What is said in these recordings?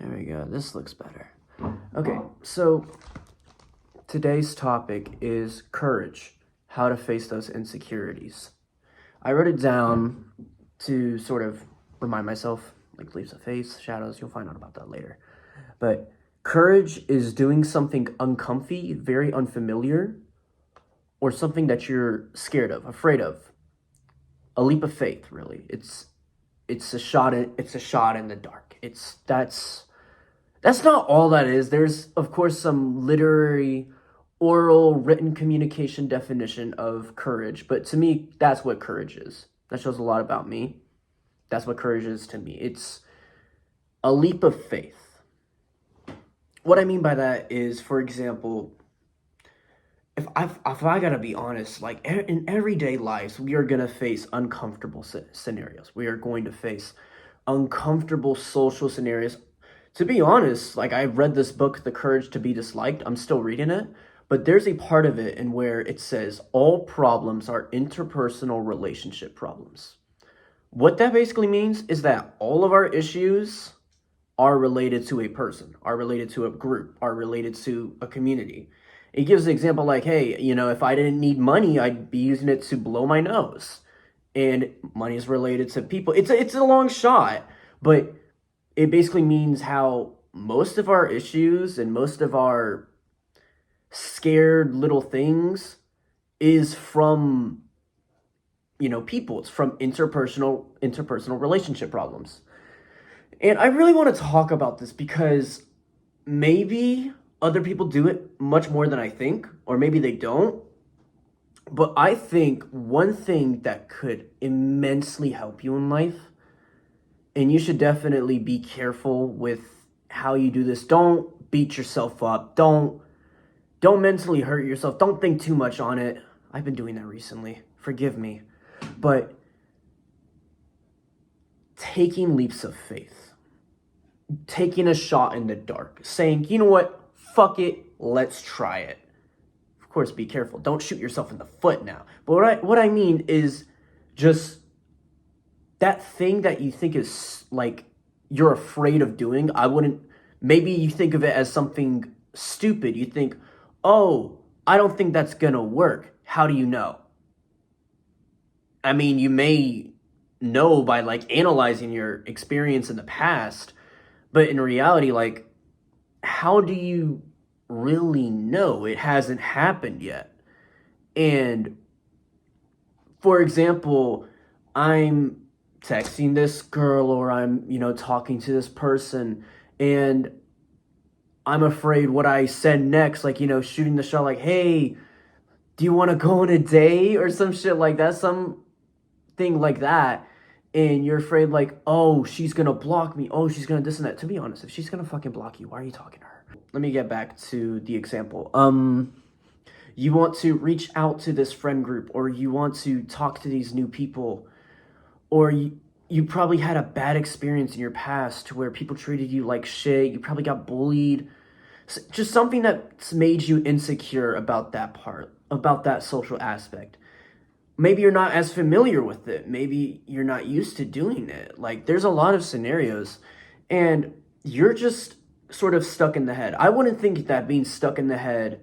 There we go. This looks better. Okay, so today's topic is courage, how to face those insecurities. I wrote it down to sort of remind myself, like leaves of faith, shadows, you'll find out about that later. But courage is doing something uncomfy, very unfamiliar, or something that you're scared of, afraid of. A leap of faith, really. It's a shot in the dark. That's not all that is. There's, of course, some literary, oral, written communication definition of courage. But to me, that's what courage is. That shows a lot about me. That's what courage is to me. It's a leap of faith. What I mean by that is, for example, if I gotta be honest, like in everyday lives, we are gonna face uncomfortable scenarios. We are going to face uncomfortable social scenarios. To be honest, like I read this book, The Courage to Be Disliked. I'm still reading it, but there's a part of it in where it says all problems are interpersonal relationship problems. What that basically means is that all of our issues are related to a person, are related to a group, are related to a community. It gives an example like, hey, if I didn't need money, I'd be using it to blow my nose. And money is related to people. It's a long shot, but it basically means how most of our issues and most of our scared little things is from, people. It's from interpersonal relationship problems. And I really want to talk about this because maybe other people do it much more than I think, or maybe they don't. But I think one thing that could immensely help you in life, and you should definitely be careful with how you do this. Don't beat yourself up. Don't mentally hurt yourself. Don't think too much on it. I've been doing that recently. Forgive me. But taking leaps of faith, taking a shot in the dark, saying, you know what? Fuck it, let's try it. Of course, be careful. Don't shoot yourself in the foot now. But what I mean is just that thing that you think is like you're afraid of doing. Maybe you think of it as something stupid. You think, oh, I don't think that's gonna work. How do you know? I mean, you may know by like analyzing your experience in the past, but in reality, like, how do you really know? It hasn't happened yet. And for example, I'm texting this girl or I'm, talking to this person and I'm afraid what I said next, like, shooting the shot like, hey, do you want to go on a date or some shit like that, something like that. And you're afraid like, oh, she's going to block me. Oh, she's going to this and that. To be honest, if she's going to fucking block you, why are you talking to her? Let me get back to the example. You want to reach out to this friend group, or you want to talk to these new people, or you probably had a bad experience in your past where people treated you like shit. You probably got bullied. Just something that's made you insecure about that part, about that social aspect. Maybe you're not as familiar with it. Maybe you're not used to doing it. Like, there's a lot of scenarios, and you're just sort of stuck in the head. I wouldn't think that being stuck in the head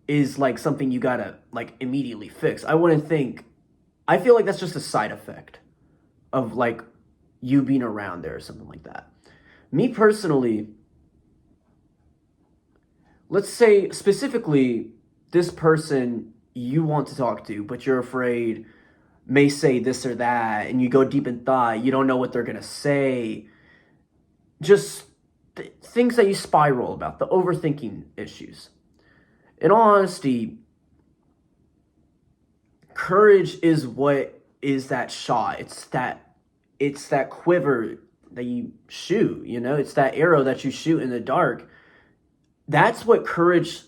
is like something you gotta like immediately fix. I feel like that's just a side effect of like you being around there or something like that. Me personally, let's say specifically this person you want to talk to, but you're afraid may say this or that, and you go deep in thought, you don't know what they're gonna say. Just things that you spiral about, the overthinking issues. In all honesty, courage is what is that shot. It's that quiver that you shoot, it's that arrow that you shoot in the dark. That's what courage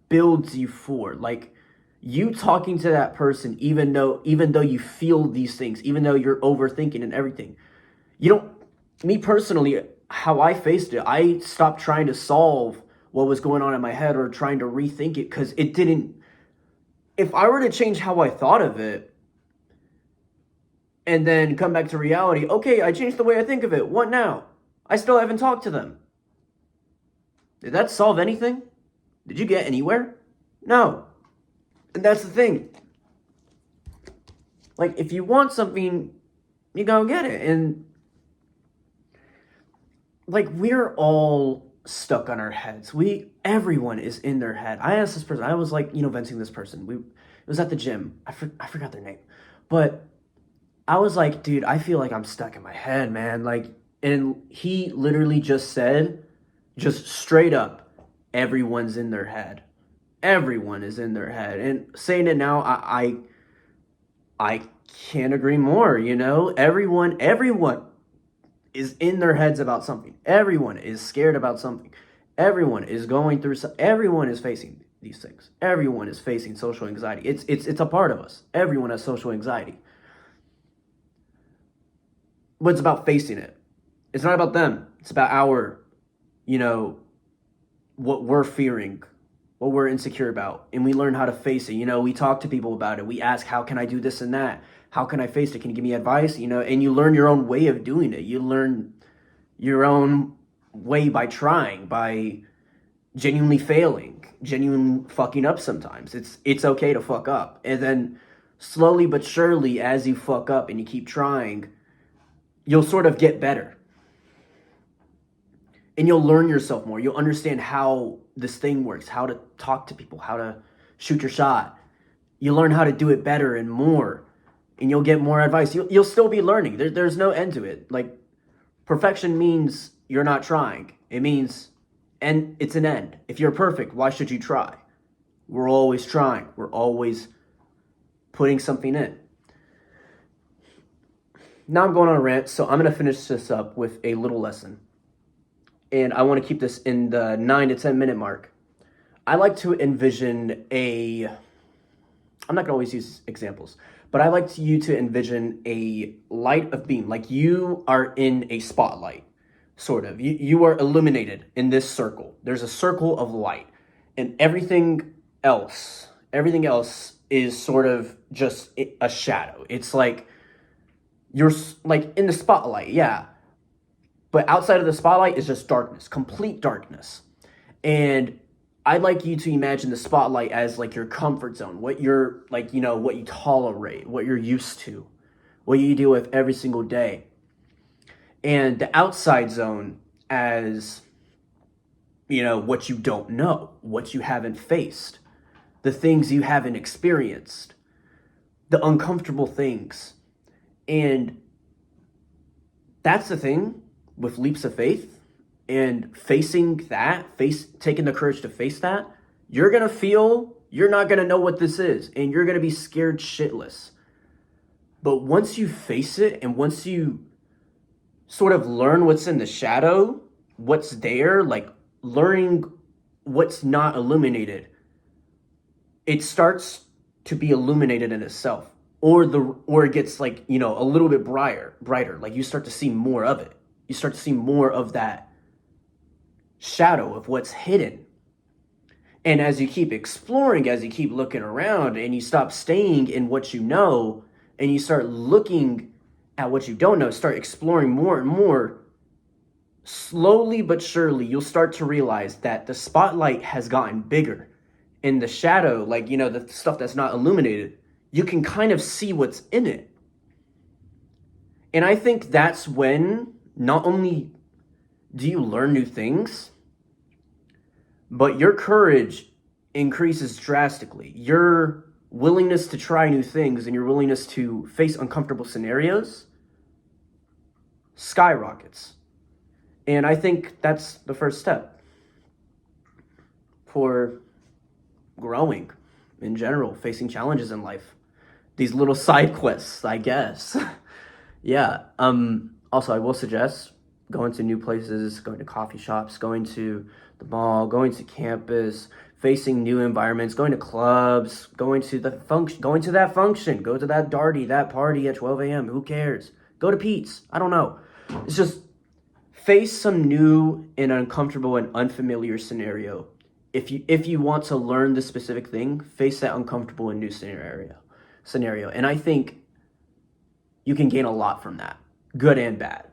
builds you for. Like, you talking to that person, even though you feel these things, even though you're overthinking and everything. Me personally, how I faced it, I stopped trying to solve what was going on in my head or trying to rethink it, because if I were to change how I thought of it and then come back to reality, okay, I changed the way I think of it. What now? I still haven't talked to them. Did that solve anything? Did you get anywhere? No. And that's the thing. Like, if you want something, you go get it. And, like, we're all stuck on our heads. Everyone is in their head. I asked this person, I was like, venting this person. It was at the gym. I forgot their name. But I was like, dude, I feel like I'm stuck in my head, man. Like, and he literally just said, just straight up, everyone's in their head. Everyone is in their head. And saying it now, I can't agree more, Everyone is in their heads about something. Everyone is scared about something. Everyone is going through everyone is facing these things. Everyone is facing social anxiety. It's a part of us. Everyone has social anxiety. But it's about facing it. It's not about them. It's about our, what we're fearing, what we're insecure about. And we learn how to face it. We talk to people about it. We ask, how can I do this and that? How can I face it? Can you give me advice? And you learn your own way of doing it. You learn your own way by trying, by genuinely failing, genuinely fucking up sometimes. It's okay to fuck up. And then slowly but surely, as you fuck up and you keep trying, you'll sort of get better. And you'll learn yourself more. You'll understand how this thing works, how to talk to people, how to shoot your shot. You learn how to do it better and more. And you'll get more advice. You'll still be learning. There's no end to it. Like, perfection means you're not trying. It means, and it's an end. If you're perfect, why should you try? We're always trying. We're always putting something in. Now I'm going on a rant, so I'm going to finish this up with a little lesson. And I want to keep this in the 9 to 10 minute mark. I like to envision I'm not going to always use examples, but I like you to envision a light of beam, like you are in a spotlight, sort of. You are illuminated in this circle. There's a circle of light, and everything else is sort of just a shadow. It's like you're like in the spotlight, yeah. But outside of the spotlight is just darkness, complete darkness. And I'd like you to imagine the spotlight as like your comfort zone, what you're like, what you tolerate, what you're used to, what you deal with every single day. And the outside zone as, what you don't know, what you haven't faced, the things you haven't experienced, the uncomfortable things. And that's the thing with leaps of faith and facing that, taking the courage to face that. You're going to feel, you're not going to know what this is, and you're going to be scared shitless. But once you face it, and once you sort of learn what's in the shadow, what's there, like learning what's not illuminated, it starts to be illuminated in itself. Or it gets like, a little bit brighter. Like you start to see more of it. You start to see more of that shadow of what's hidden. And as you keep exploring, as you keep looking around, and you stop staying in what you know, and you start looking at what you don't know, start exploring more and more, slowly but surely, you'll start to realize that the spotlight has gotten bigger. And the shadow, like, the stuff that's not illuminated, you can kind of see what's in it. And I think that's when not only do you learn new things, but your courage increases drastically. Your willingness to try new things and your willingness to face uncomfortable scenarios skyrockets. And I think that's the first step for growing in general, facing challenges in life. These little side quests, I guess. Yeah. Also, I will suggest going to new places, going to coffee shops, going to the mall, going to campus, facing new environments, going to clubs, going to that function, go to that darty, that party at 12 a.m. Who cares? Go to Pete's. I don't know. It's just face some new and uncomfortable and unfamiliar scenario. If you want to learn the specific thing, face that uncomfortable and new scenario. And I think you can gain a lot from that, good and bad.